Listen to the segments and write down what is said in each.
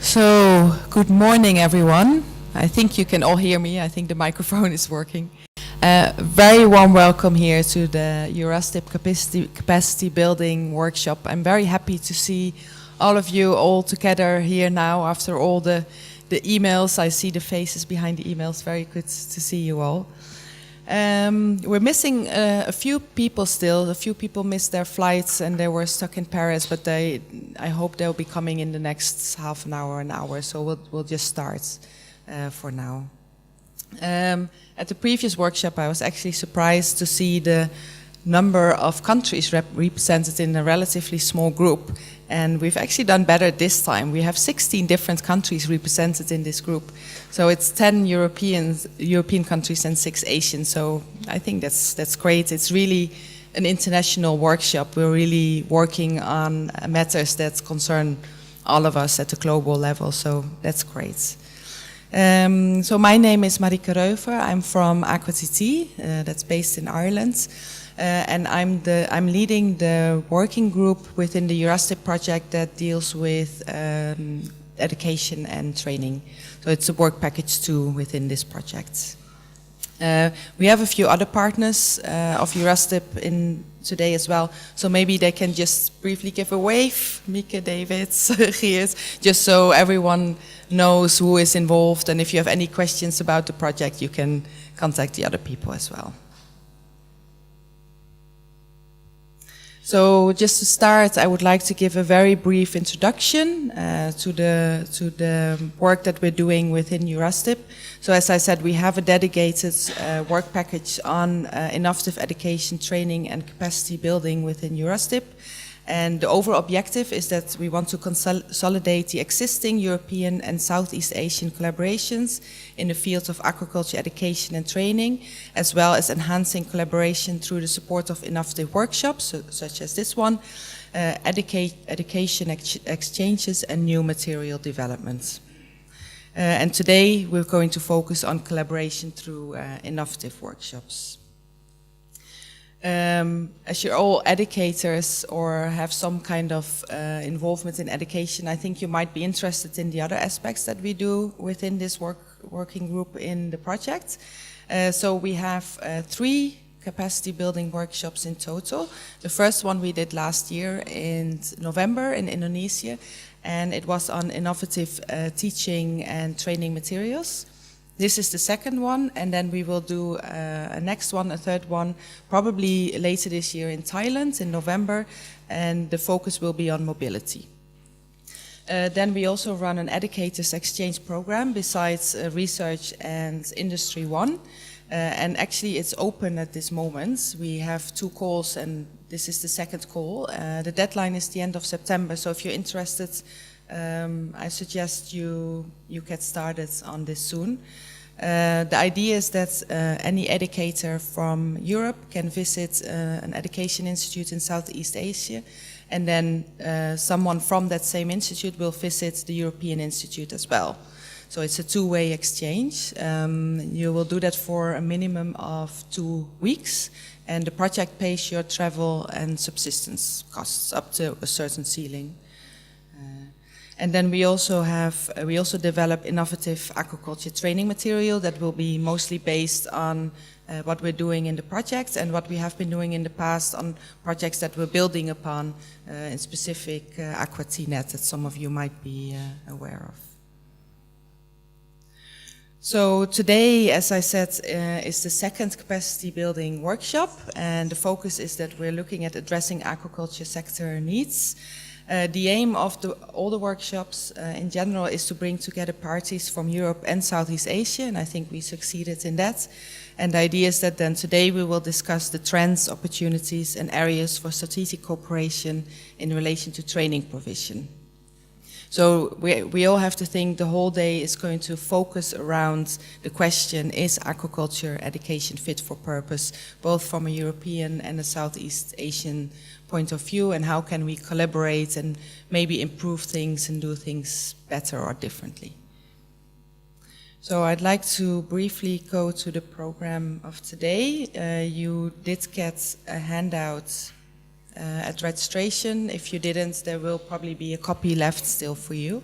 So, good morning everyone. I think you can all hear me. I think the microphone is working. Very warm welcome here to the EURASTiP Capacity Building Workshop. I'm very happy to see all of you all together here now after all the emails. I see the faces behind the emails. Very good to see you all. We're missing a few people still. A few people missed their flights and they were stuck in Paris, but I hope they'll be coming in the next half an hour. So we'll just start for now. At the previous workshop, I was actually surprised to see the number of countries represented in a relatively small group. And we've actually done better this time. We have 16 different countries represented in this group. So it's 10 European countries and 6 Asian. So I think that's great. It's really an international workshop. We're really working on matters that concern all of us at a global level. So that's great. So my name is Marieke Reuver. I'm from AquaTT, that's based in Ireland. And I'm leading the working group within the EURASTiP project that deals with education and training. So it's a work package 2 within this project. We have a few other partners of EURASTiP in today as well. So maybe they can just briefly give a wave, Mieke, David, Geert, just so everyone knows who is involved. And if you have any questions about the project, you can contact the other people as well. So just to start, I would like to give a very brief introduction to the work that we're doing within EURASTiP. So as I said, we have a dedicated work package on innovative education, training and capacity building within EURASTiP. And the overall objective is that we want to consolidate the existing European and Southeast Asian collaborations in the fields of aquaculture education and training, as well as enhancing collaboration through the support of innovative workshops, such as this one, education exchanges and new material developments. And today we're going to focus on collaboration through innovative workshops. As you're all educators or have some kind of involvement in education, I think you might be interested in the other aspects that we do within this working group in the project. So we have 3 capacity building workshops in total. The first one we did last year in November in Indonesia, and it was on innovative teaching and training materials. This is the second one, and then we will do a next one, a third one, probably later this year in Thailand in November, and the focus will be on mobility. Then we also run an educators exchange program besides research and industry 1. And actually it's open at this moment. We have 2 calls and this is the second call. The deadline is the end of September, so if you're interested, I suggest you get started on this soon. The idea is that any educator from Europe can visit an education institute in Southeast Asia, and then someone from that same institute will visit the European Institute as well. So it's a 2-way exchange. You will do that for a minimum of 2 weeks, and the project pays your travel and subsistence costs up to a certain ceiling. And then we also develop innovative aquaculture training material that will be mostly based on what we're doing in the project and what we have been doing in the past on projects that we're building upon, in specific AquaTT that some of you might be aware of. So today, as I said, is the second capacity building workshop, and the focus is that we're looking at addressing aquaculture sector needs. The aim of all the workshops in general is to bring together parties from Europe and Southeast Asia, and I think we succeeded in that. And the idea is that then today we will discuss the trends, opportunities and areas for strategic cooperation in relation to training provision. So we all have to think the whole day is going to focus around the question, is aquaculture education fit for purpose, both from a European and a Southeast Asian point of view, and how can we collaborate and maybe improve things and do things better or differently. So I'd like to briefly go to the program of today. You did get a handout at registration. If you didn't, there will probably be a copy left still for you.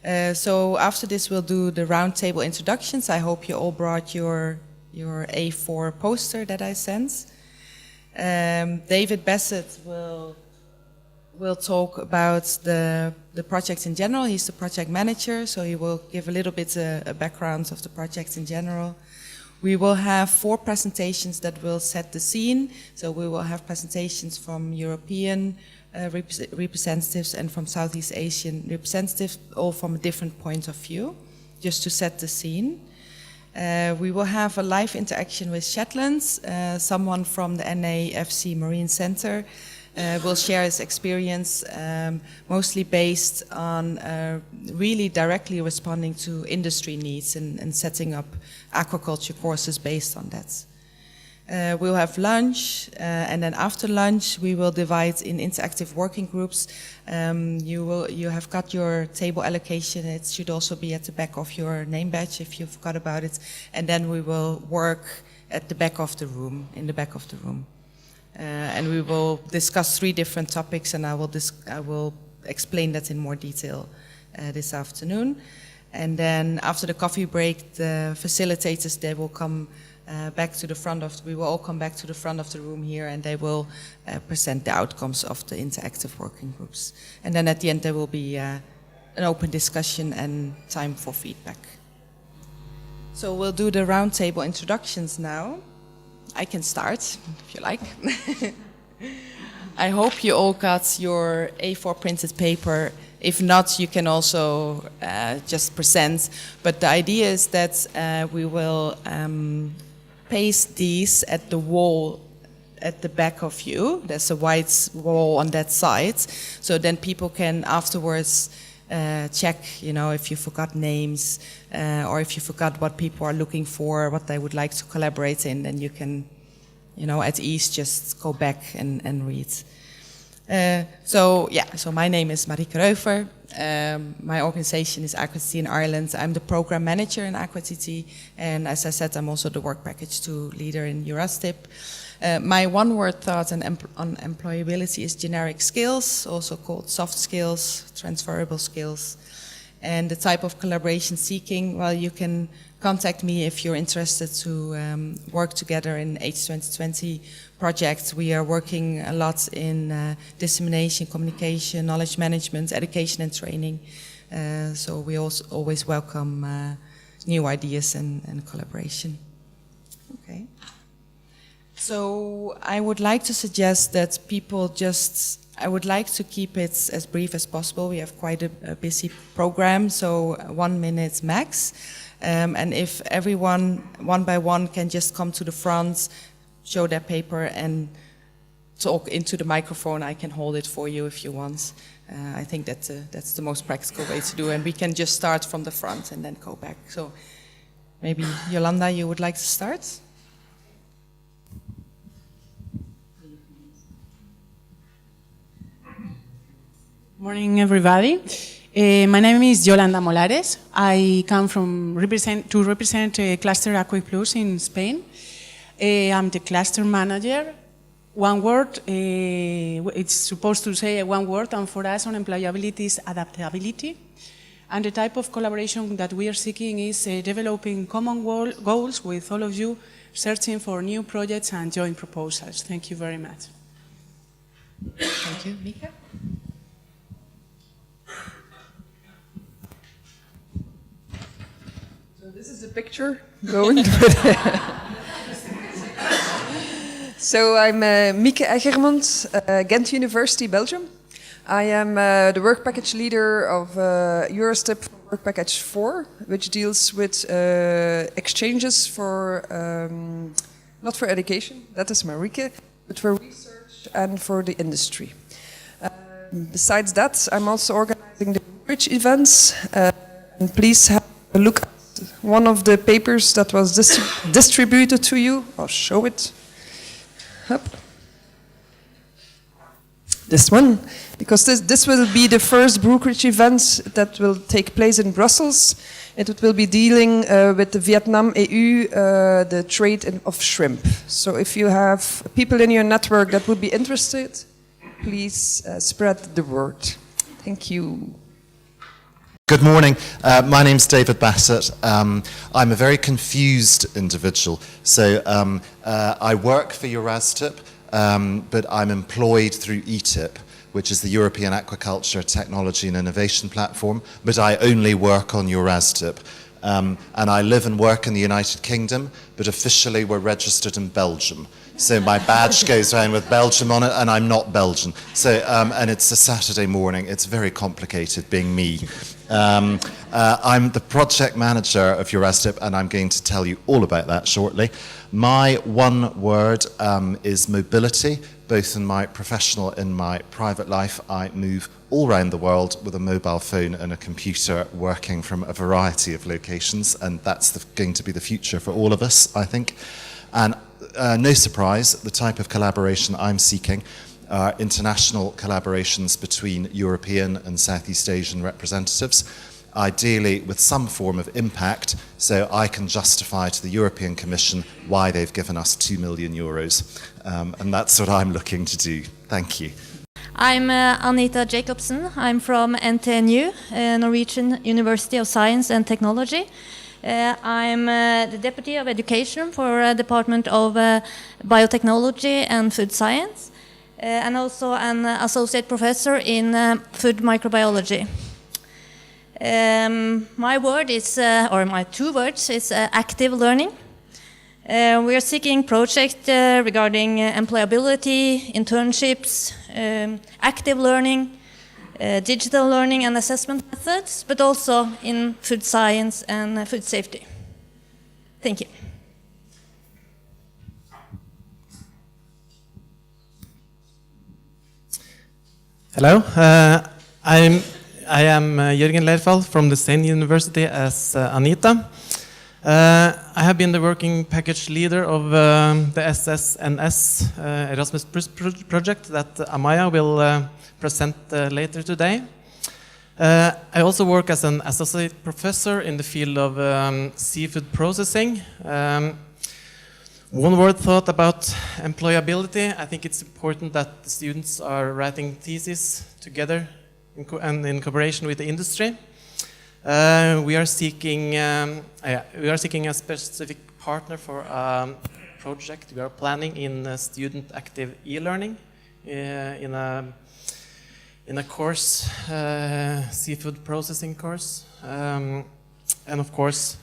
So after this, we'll do the roundtable introductions. I hope you all brought your A4 poster that I sent. David Bassett will talk about the project in general. He's the project manager, so he will give a little bit a background of the project in general. We will have 4 presentations that will set the scene. So we will have presentations from European representatives and from Southeast Asian representatives, all from a different point of view, just to set the scene. We will have a live interaction with Shetlands. Someone from the NAFC Marine Center will share his experience, mostly based on really directly responding to industry needs and setting up aquaculture courses based on that. We'll have lunch, and then after lunch we will divide in interactive working groups. You have got your table allocation. It should also be at the back of your name badge if you forgot about it. And then we will work at the back of the room, in the back of the room. And we will discuss 3 different topics, and I will explain that in more detail this afternoon. And then after the coffee break, the facilitators, they will come back to the front of, we will all come back to the front of the room here, and they will present the outcomes of the interactive working groups. And then at the end there will be an open discussion and time for feedback. So we'll do the roundtable introductions now. I can start, if you like. I hope you all got your A4 printed paper. If not, you can also just present. But the idea is that we will paste these at the wall at the back of you. There's a white wall on that side. So then people can afterwards check, you know, if you forgot names or if you forgot what people are looking for, what they would like to collaborate in, then you can, you know, at ease just go back and read. So my name is Marieke Reuver. My organization is AquaTT in Ireland. I'm the program manager in AquaTT, and as I said, I'm also the work package 2 leader in EURASTiP. My one-word thought on employability is generic skills, also called soft skills, transferable skills. And the type of collaboration seeking, well, you can contact me if you're interested to work together in H2020 projects. We are working a lot in dissemination, communication, knowledge management, education and training. So we also always welcome new ideas and collaboration. Okay. So I would like to suggest that people I would like to keep it as brief as possible. We have quite a busy program, so 1 minute max. And if everyone, one by one, can just come to the front, show their paper and talk into the microphone, I can hold it for you if you want. I think that's the most practical way to do it. And we can just start from the front and then go back. So maybe, Yolanda, you would like to start? Morning, everybody. My name is Yolanda Molares. I come from represent Cluster AquaTT Plus in Spain. I'm the cluster manager. One word, it's supposed to say one word, and for us on employability is adaptability. And the type of collaboration that we are seeking is developing common goals with all of you, searching for new projects and joint proposals. Thank you very much. Thank you. Mika? This is a picture going. So I'm Marieke Reuver, Ghent University, Belgium. I am the work package leader of EURASTiP work package 4, which deals with exchanges for, not for education, that is Marieke, but for research and for the industry. Besides that, I'm also organizing the Bridge events, and please have a look at one of the papers that was distributed to you. I'll show it. Up. This one, because this will be the first brokerage event that will take place in Brussels. It will be dealing with the Vietnam-EU, the trade of shrimp. So if you have people in your network that would be interested, please spread the word. Thank you. Good morning. My name's David Bassett. I'm a very confused individual. So I work for EURASTiP, but I'm employed through ETIP, which is the European Aquaculture Technology and Innovation Platform, but I only work on EURASTiP. And I live and work in the United Kingdom, but officially we're registered in Belgium. So my badge goes around with Belgium on it, and I'm not Belgian. So, and it's a Saturday morning. It's very complicated being me. I'm the project manager of EURASTiP, and I'm going to tell you all about that shortly. My one word is mobility. Both in my professional and my private life, I move all around the world with a mobile phone and a computer, working from a variety of locations, and that's going to be the future for all of us, I think. And no surprise, the type of collaboration I'm seeking are international collaborations between European and Southeast Asian representatives, ideally with some form of impact, so I can justify to the European Commission why they've given us €2 million. And that's what I'm looking to do. Thank you. I'm Anita Jacobsen. I'm from NTNU, Norwegian University of Science and Technology. I'm the Deputy of Education for Department of Biotechnology and Food Science, and also an Associate Professor in Food Microbiology. My word is, or my two words, is active learning. We are seeking projects regarding employability, internships, active learning, digital learning and assessment methods, but also in food science and food safety. Thank you. Hello, I am Jørgen Leirfall from the same university as Anita. I have been the working package leader of the SSNS Erasmus project that Amaya will present later today. I also work as an associate professor in the field of seafood processing. One word thought about employability. I think it's important that the students are writing theses together and in cooperation with the industry. We are seeking a specific partner for a project we are planning in student active e-learning in a course, seafood processing course, and of course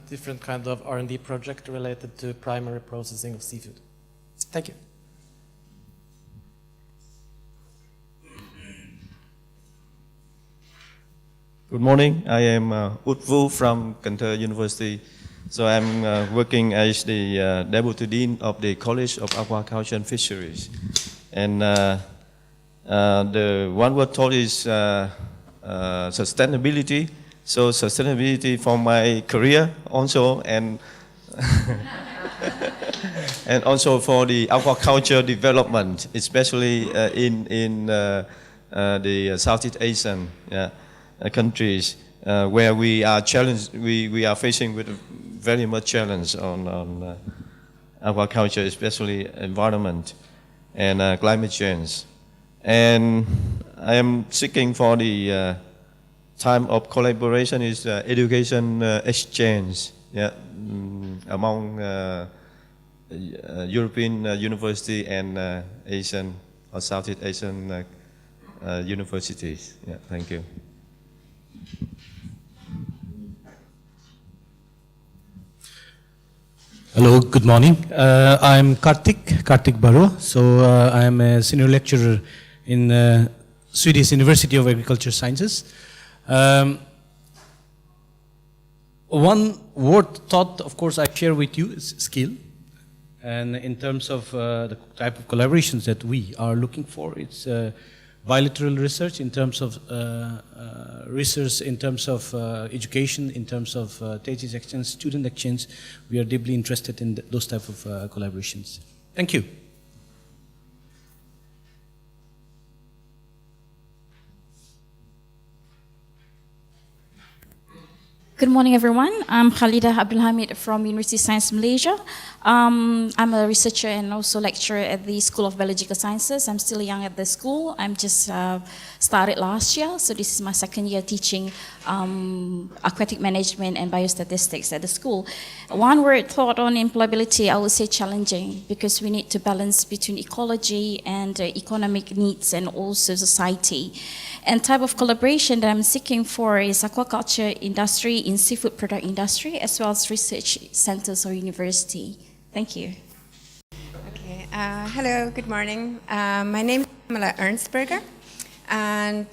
different kind of R&D project related to primary processing of seafood. Thank you. Good morning. I am Utvu from Cần University. So I'm working as the Deputy Dean of the College of Aquaculture and Fisheries. And the one word thought is sustainability. So sustainability for my career also, and and also for the aquaculture development, especially in the Southeast Asian countries where we are challenged. We are facing with very much challenge on aquaculture, especially environment and climate change. And I am seeking for the time of collaboration is education exchange among European university and Asian or Southeast Asian universities. Yeah, thank you. Hello, good morning. I'm Kartik Baro. So I'm a senior lecturer in Swedish University of Agriculture Sciences. One word thought, of course, I share with you is skill. And in terms of the type of collaborations that we are looking for, it's bilateral research in terms of research, in terms of education, in terms of thesis exchange, student exchange. We are deeply interested in those type of collaborations. Thank you. Good morning, everyone. I'm Khalida Abdulhamid from University of Science Malaysia. I'm a researcher and also lecturer at the School of Biological Sciences. I'm still young at the school. I'm just started last year, so this is my second year teaching aquatic management and biostatistics at the school. One word thought on employability, I would say challenging, because we need to balance between ecology and economic needs and also society. And type of collaboration that I'm seeking for is aquaculture industry in seafood product industry, as well as research centers or university. Thank you. Okay. Hello, good morning. My name is Pamela Ernstberger, and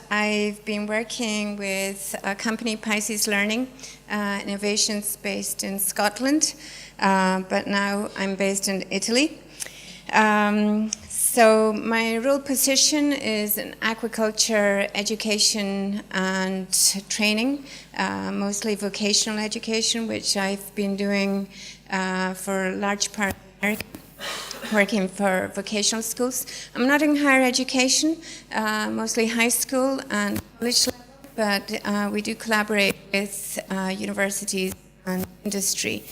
I've been working with a company, Pisces Learning, innovations based in Scotland, but now I'm based in Italy. So my role position is in aquaculture education and training, mostly vocational education, which I've been doing for a large part of America, working for vocational schools. I'm not in higher education, mostly high school and college level, but we do collaborate with universities and industry.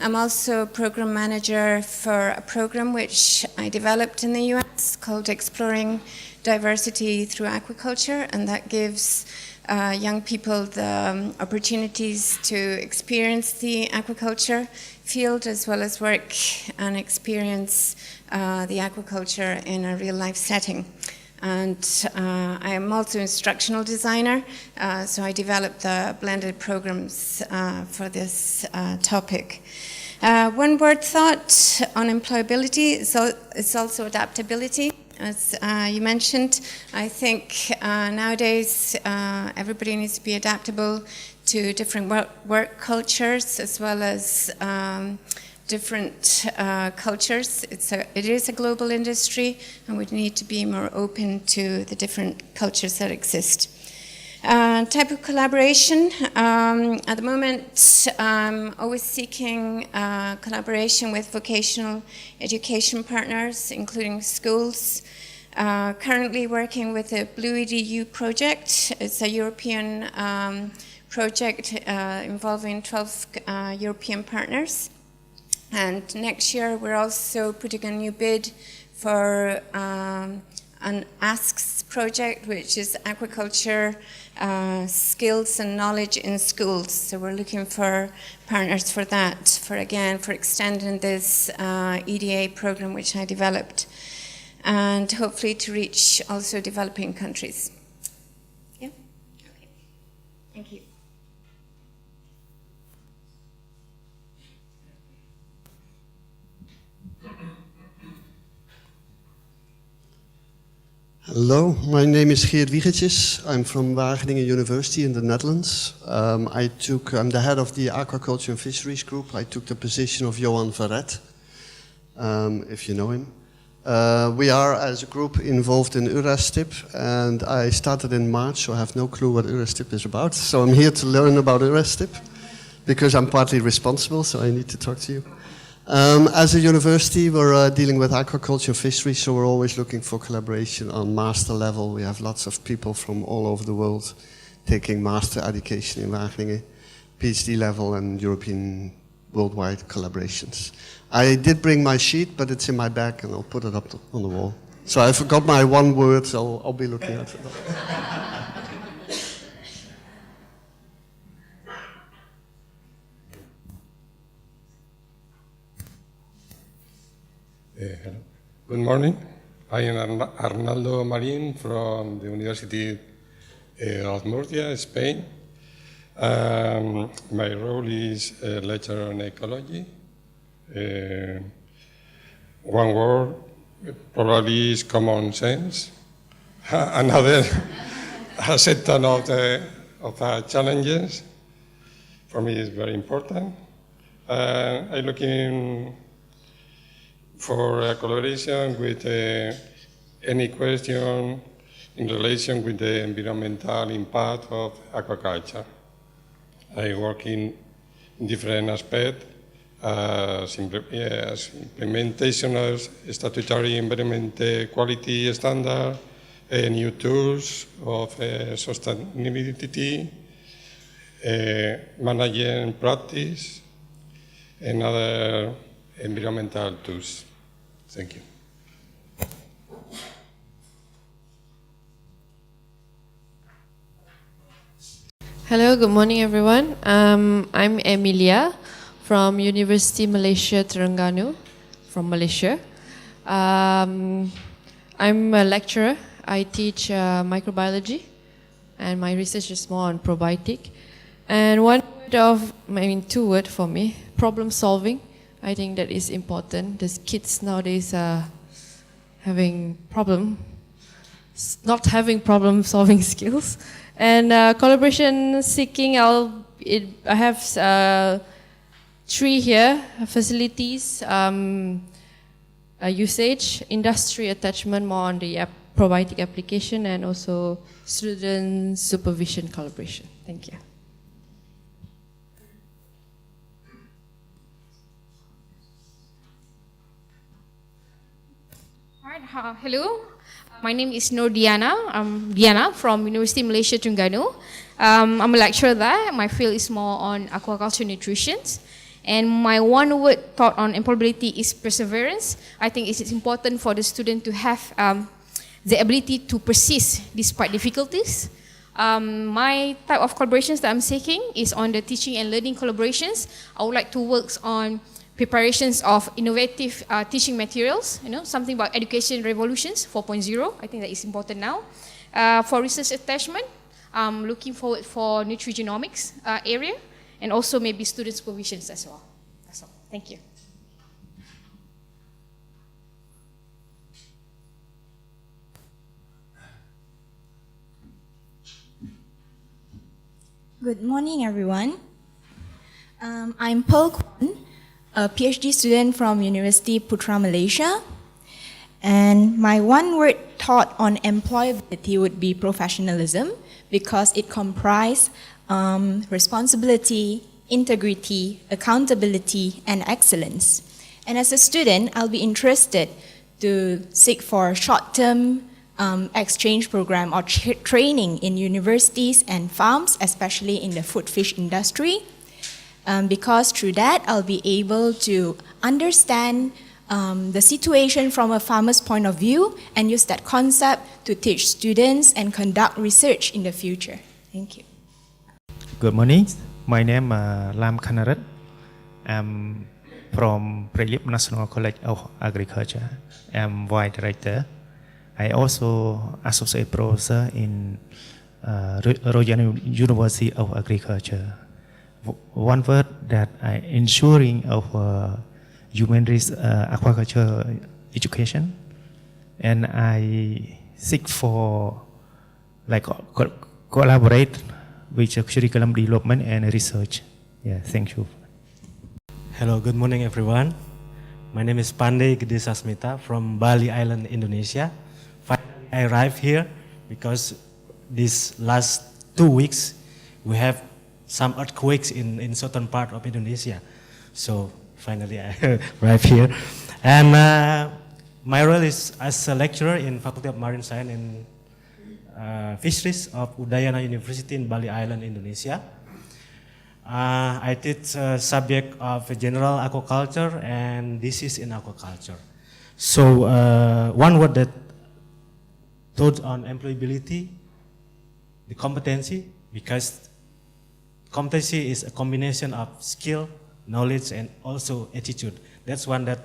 I'm also program manager for a program which I developed in the US called Exploring Diversity Through Aquaculture, and that gives young people the opportunities to experience the aquaculture field as well as work and experience the aquaculture in a real life setting. And I am also an instructional designer, so I developed the blended programs for this topic. One word thought on employability is also adaptability. As you mentioned, I think nowadays everybody needs to be adaptable to different work cultures as well as different cultures. It is a global industry, and we need to be more open to the different cultures that exist. Type of collaboration, at the moment I'm always seeking collaboration with vocational education partners, including schools. Currently working with the Blue EDU project. It's a European project involving 12 European partners. And next year we're also putting a new bid for an ASKS project, which is aquaculture skills and knowledge in schools. So we're looking for partners for that, for extending this EDA program which I developed, and hopefully to reach also developing countries. Yeah? Okay. Thank you. Hello, my name is Geert Wiegertjes. I'm from Wageningen University in the Netherlands. I'm the head of the Aquaculture and Fisheries Group. I took the position of Johan Verret, if you know him. We are, as a group, involved in EURASTiP, and I started in March, so I have no clue what EURASTiP is about. So I'm here to learn about EURASTiP, because I'm partly responsible, so I need to talk to you. As a university, we're dealing with aquaculture and fisheries, so we're always looking for collaboration on master level. We have lots of people from all over the world taking master education in Wageningen, PhD level and European worldwide collaborations. I did bring my sheet, but it's in my bag and I'll put it up on the wall. So I forgot my one word, so I'll be looking at it. Hello. Good morning. I am Arnaldo Marin from the University of Murcia, Spain. My role is lecturer on ecology. One word probably is common sense. Another, a set of challenges. For me, is very important. I'm looking for a collaboration with any question in relation with the environmental impact of aquaculture. I work in different aspects, as implementation of statutory environment quality standard, new tools of sustainability, managing practice, and other environmental tools. Thank you. Hello, good morning everyone. I'm Emilia from University Malaysia Terengganu, from Malaysia. I'm a lecturer. I teach microbiology and my research is more on probiotic. And two words for me, problem solving. I think that is important. The kids nowadays are not having problem solving skills. And collaboration seeking, I have 3 here, facilities, usage, industry attachment more on the probiotic application, and also student supervision collaboration. Thank you. Alright, hello. My name is Nur Diana. I'm Diana from University Malaysia Terengganu. I'm a lecturer there. My field is more on aquaculture nutrition. And my one word thought on employability is perseverance. I think it's important for the student to have the ability to persist despite difficulties. My type of collaborations that I'm seeking is on the teaching and learning collaborations. I would like to work on preparations of innovative teaching materials, something about education revolutions 4.0. I think that is important now. For research attachment, I'm looking forward for nutrigenomics area, and also maybe student supervisions as well. That's all. Thank you. Good morning, everyone. I'm Pearl Kwan, a PhD student from University Putra Malaysia. And my one word thought on employability would be professionalism, because it comprises responsibility, integrity, accountability, and excellence. And as a student, I'll be interested to seek for short-term exchange program or training in universities and farms, especially in the food fish industry. Because through that, I'll be able to understand the situation from a farmer's point of view and use that concept to teach students and conduct research in the future. Thank you. Good morning. My name is Lam Khanarat. I'm from Prelip National College of Agriculture. I'm Vice Director. I also associate professor in Royal University of Agriculture. One word that I ensuring of human rights aquaculture education, and I seek for collaborate with curriculum development and research. Yeah, thank you. Hello, good morning everyone. My name is Pandey Gede Sasmita from Bali Island, Indonesia. Finally, I arrived here because these last 2 weeks we have some earthquakes in certain part of Indonesia. So finally I arrived here. And my role is as a lecturer in Faculty of Marine Science and Fisheries of Udayana University in Bali Island, Indonesia. I teach subject of general aquaculture and disease in aquaculture. So one word that thought on employability, the competency, because competency is a combination of skill, knowledge, and also attitude. That's one that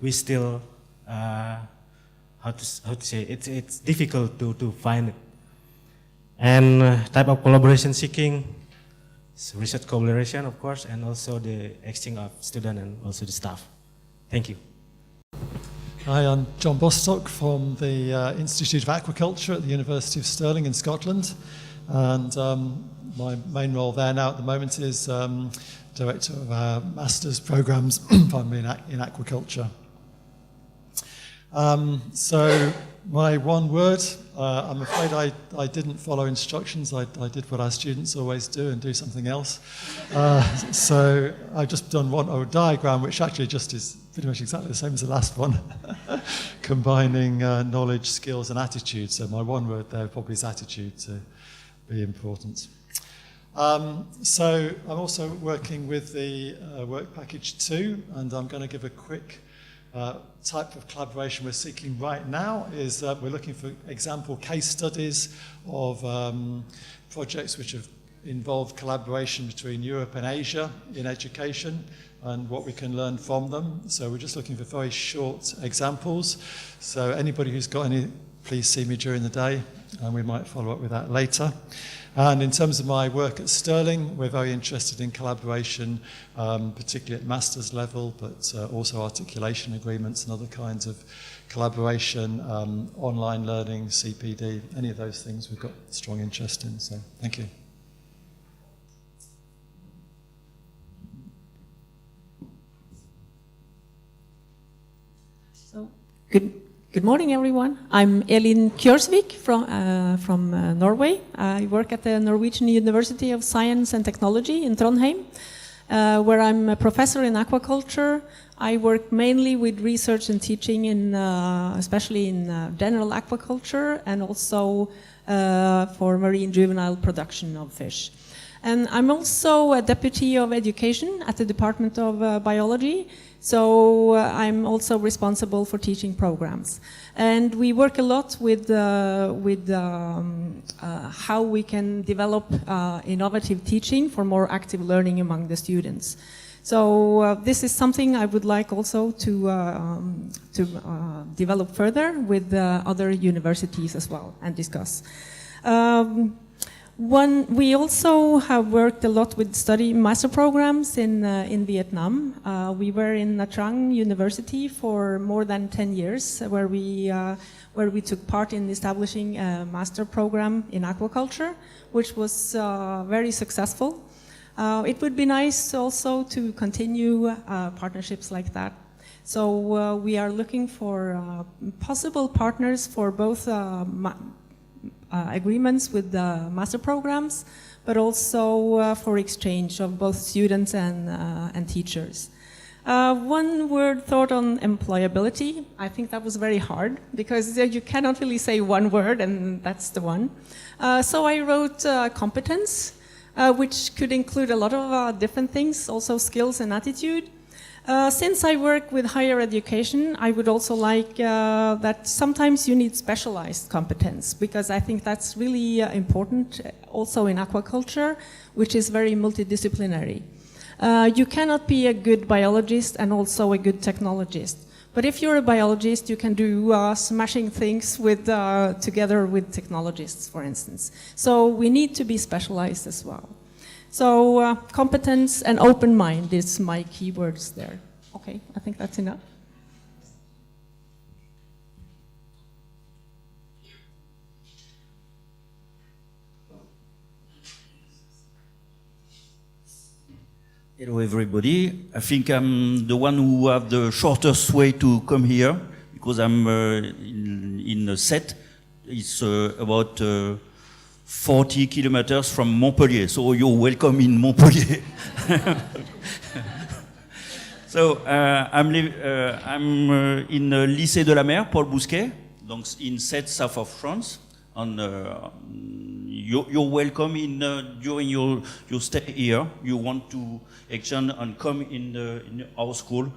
we still, how to say, it's difficult to find it. And type of collaboration seeking, research collaboration, of course, and also the exchange of students and also the staff. Thank you. Hi, I'm John Bostock from the Institute of Aquaculture at the University of Stirling in Scotland. And my main role there now at the moment is Director of our Master's Programmes in Aquaculture. So my one word, I'm afraid I didn't follow instructions. I did what our students always do and do something else. So I've just done a diagram which actually just is pretty much exactly the same as the last one, combining knowledge, skills and attitude. So my one word there probably is attitude to be important. So I'm also working with the Work Package 2, and I'm going to give a quick type of collaboration we're seeking right now is we're looking for example case studies of projects which have involved collaboration between Europe and Asia in education and what we can learn from them. So we're just looking for very short examples. So anybody who's got any, please see me during the day, and we might follow up with that later. And in terms of my work at Sterling, we're very interested in collaboration, particularly at master's level, but also articulation agreements and other kinds of collaboration, online learning, CPD, any of those things we've got strong interest in. So thank you. So, good morning, everyone. I'm Elin Kjørsvik from Norway. I work at the Norwegian University of Science and Technology in Trondheim, where I'm a professor in aquaculture. I work mainly with research and teaching, especially in general aquaculture and also for marine juvenile production of fish. And I'm also a deputy of education at the Department of Biology. So I'm also responsible for teaching programs. And we work a lot with how we can develop innovative teaching for more active learning among the students. So this is something I would like also to develop further with other universities as well and discuss. We also have worked a lot with study master programs in Vietnam. We were in Nha Trang University for more than 10 years, where we took part in establishing a master program in aquaculture, which was very successful. It would be nice also to continue partnerships like that. So we are looking for possible partners for both agreements with the master programs, but also for exchange of both students and teachers. One word thought on employability. I think that was very hard because you cannot really say one word and that's the one. So I wrote competence, which could include a lot of different things, also skills and attitude. Since I work with higher education, I would also like that sometimes you need specialized competence, because I think that's really important also in aquaculture, which is very multidisciplinary. You cannot be a good biologist and also a good technologist. But if you're a biologist, you can do smashing things together with technologists, for instance. So we need to be specialized as well. So competence and open mind is my keywords there. Okay, I think that's enough. Hello everybody. I think I'm the one who have the shortest way to come here because I'm in a set. It's about 40 kilometers from Montpellier, so you're welcome in Montpellier. So I'm in Lycée de la Mer, Paul Bousquet, donc in Sète, south of France. And you're welcome during your stay here. You want to exchange and come in our school,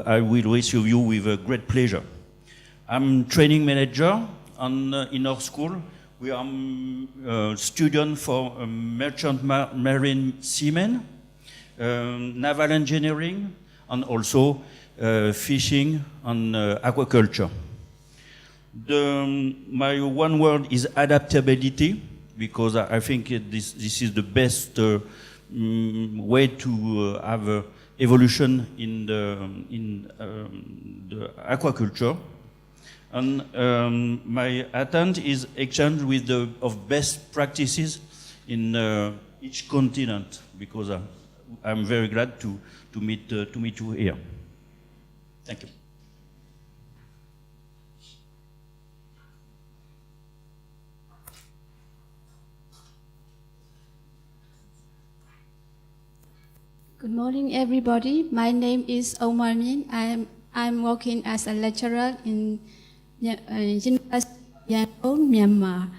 I will receive you with a great pleasure. I'm training manager in our school. We are students for merchant marine seamen, naval engineering, and also fishing and aquaculture. My one word is adaptability, because I think this is the best way to have evolution in the aquaculture. And my attempt is exchange with of best practices in each continent, because I'm very glad to meet you here. Thank you. Good morning, everybody. My name is Omar Min. I'm working as a lecturer in University of Yangon, Myanmar.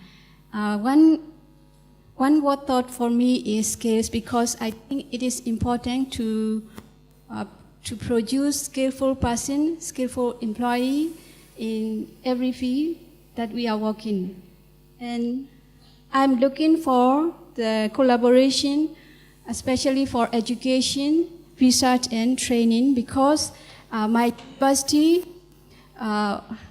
one word thought for me is skills, because I think it is important to produce skillful person, skillful employee in every field that we are working. And I'm looking for the collaboration, especially for education, research and training, because my university,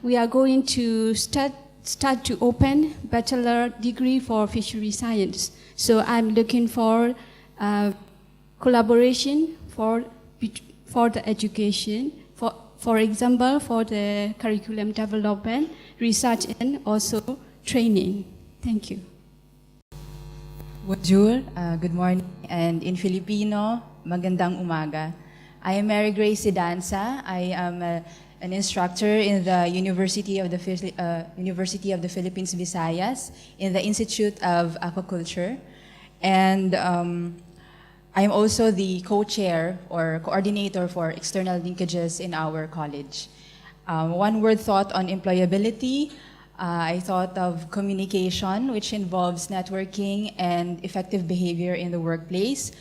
we are going to start to open bachelor degree for fishery science. So I'm looking for collaboration for the education, for example, for the curriculum development, research and also training. Thank you. Bonjour, good morning, and in Filipino, magandang umaga. I am Mary Grace Sidanza. I am an instructor in the University of the Philippines Visayas in the Institute of Aquaculture, and I am also the co-chair or coordinator for external linkages in our college. One word thought on employability. I thought of communication, which involves networking and effective behavior in the workplace.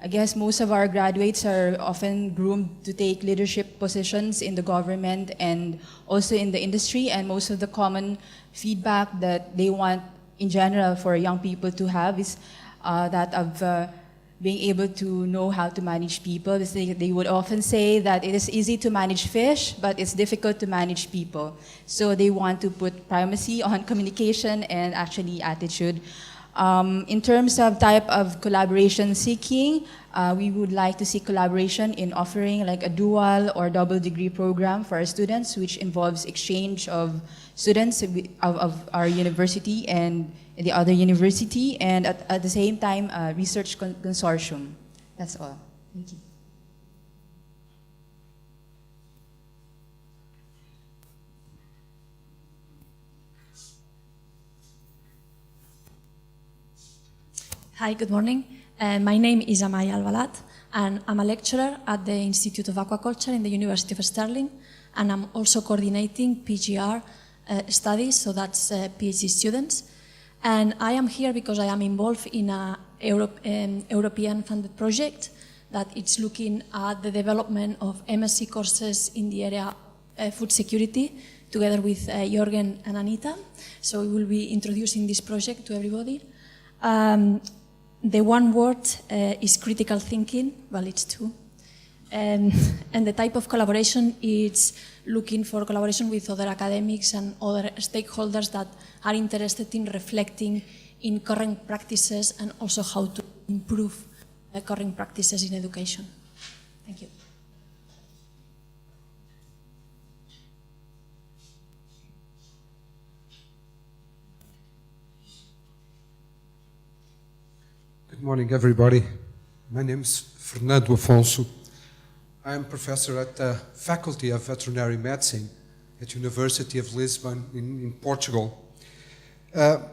I guess most of our graduates are often groomed to take leadership positions in the government and also in the industry, and most of the common feedback that they want in general for young people to have is that of being able to know how to manage people. They would often say that it is easy to manage fish, but it's difficult to manage people. So they want to put primacy on communication and actually attitude. In terms of type of collaboration seeking, we would like to see collaboration in offering like a dual or double degree program for our students, which involves exchange of students of our university and the other university, and at the same time, a research consortium. That's all. Thank you. Hi, good morning. My name is Amaya Albalat, and I'm a lecturer at the Institute of Aquaculture in the University of Stirling, and I'm also coordinating PGR studies, so that's PhD students. And I am here because I am involved in a European funded project that is looking at the development of MSc courses in the area of food security, together with Jorgen and Anita. So we will be introducing this project to everybody. The one word is critical thinking. Well, it's two. And the type of collaboration is looking for collaboration with other academics and other stakeholders that are interested in reflecting in current practices and also how to improve the current practices in education. Thank you. Good morning, everybody. My name is Fernando Afonso. I am professor at the Faculty of Veterinary Medicine at University of Lisbon in Portugal.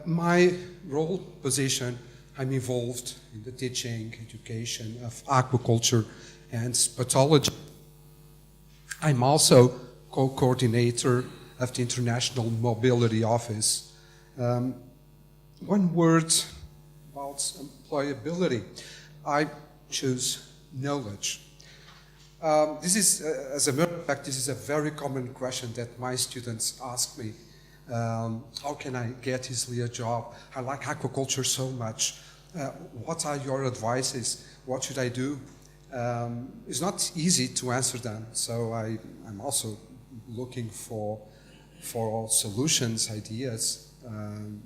My role, position, I'm involved in the teaching, education of aquaculture and pathology. I'm also co-coordinator of the International Mobility Office. One word about employability. I choose knowledge. This is, as a matter of fact, this is a very common question that my students ask me. How can I get easily a job? I like aquaculture so much. What are your advices? What should I do? It's not easy to answer them, so I'm also looking for solutions, ideas, and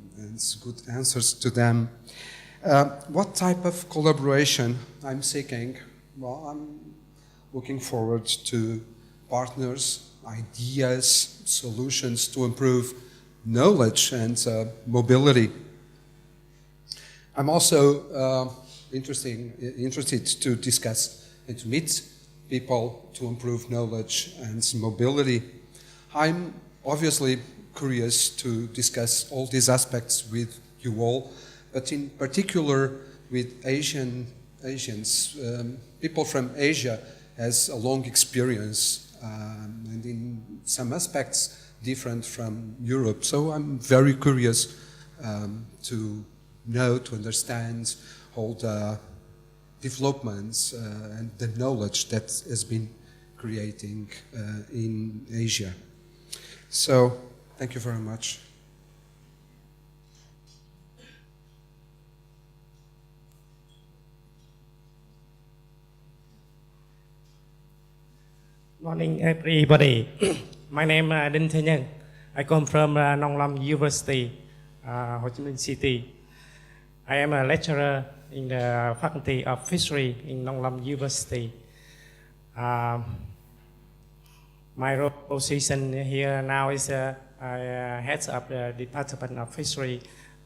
good answers to them. What type of collaboration I'm seeking? Well, I'm looking forward to partners, ideas, solutions to improve knowledge and mobility. I'm also interested to discuss and to meet people to improve knowledge and mobility. I'm obviously curious to discuss all these aspects with you all, but in particular with Asians. People from Asia has a long experience and in some aspects different from Europe. So I'm very curious to know, to understand all the developments and the knowledge that has been creating in Asia. So, thank you very much. Morning, everybody. My name is Đinh Thế Nhân. I come from Nong Lam University, Ho Chi Minh City. I am a lecturer in the Faculty of Fishery in Nong Lam University. My role position here now is I head up the Department of Fishery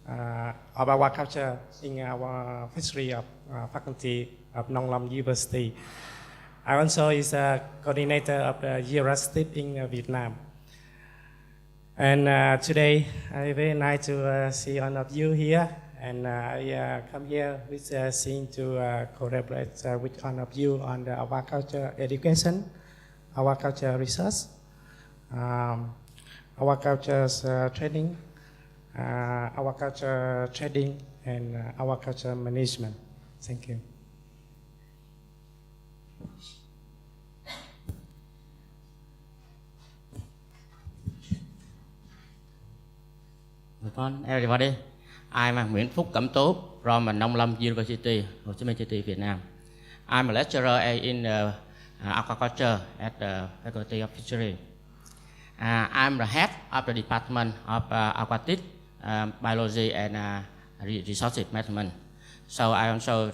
of Aquaculture in our Fishery of Faculty of Nong Lam University. I also is a coordinator of the EURASTiP in Vietnam. And today, it's very nice to see all of you here. And I come here with seeing to collaborate with all of you on the aquaculture education, aquaculture research, aquaculture training, aquaculture trading, and aquaculture management. Thank you. Good morning, everybody. I'm Nguyễn Phúc Cẩm Tú from Nong Lam University, Ho Chi Minh City, Vietnam. I'm a lecturer in aquaculture at the Faculty of Fishery. I'm the head of the Department of AquaTT, Biology and Resources Management. So I also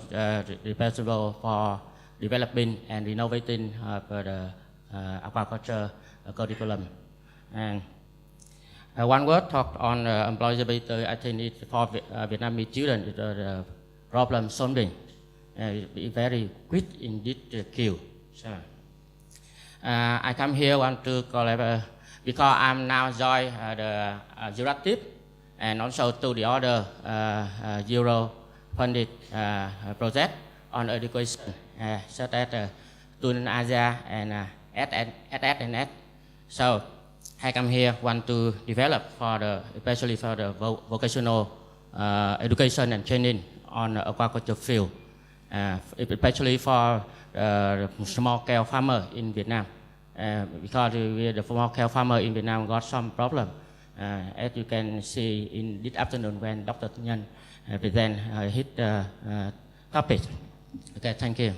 responsible for developing and innovating the aquaculture curriculum. And one word talked on employability, I think it's for Vietnamese students, the problem solving. Be very quick in this queue. So, I come here want to collaborate because I'm now join the EURASTiP and also to the other Euro funded project on education, such as Student Asia and SS. So I come here want to develop for the, especially for the vocational education and training on the aquaculture field, especially for small-scale farmer in Vietnam, because the small-scale farmer in Vietnam got some problem, as you can see in this afternoon when Dr. Nhân present his topic. Okay, thank you.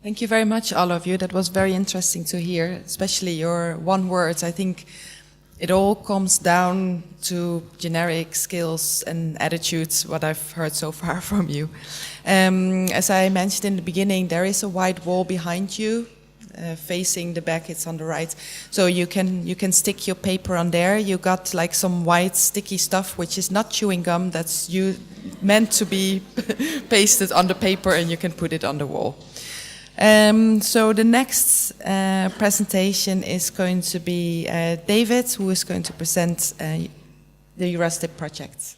Thank you very much, all of you. That was very interesting to hear, especially your one words. I think it all comes down to generic skills and attitudes, what I've heard so far from you. As I mentioned in the beginning, there is a white wall behind you, facing the back, it's on the right. So you can stick your paper on there. You got like some white sticky stuff, which is not chewing gum, that's meant to be pasted on the paper, and you can put it on the wall. So the next presentation is going to be David, who is going to present the EURASTiP project.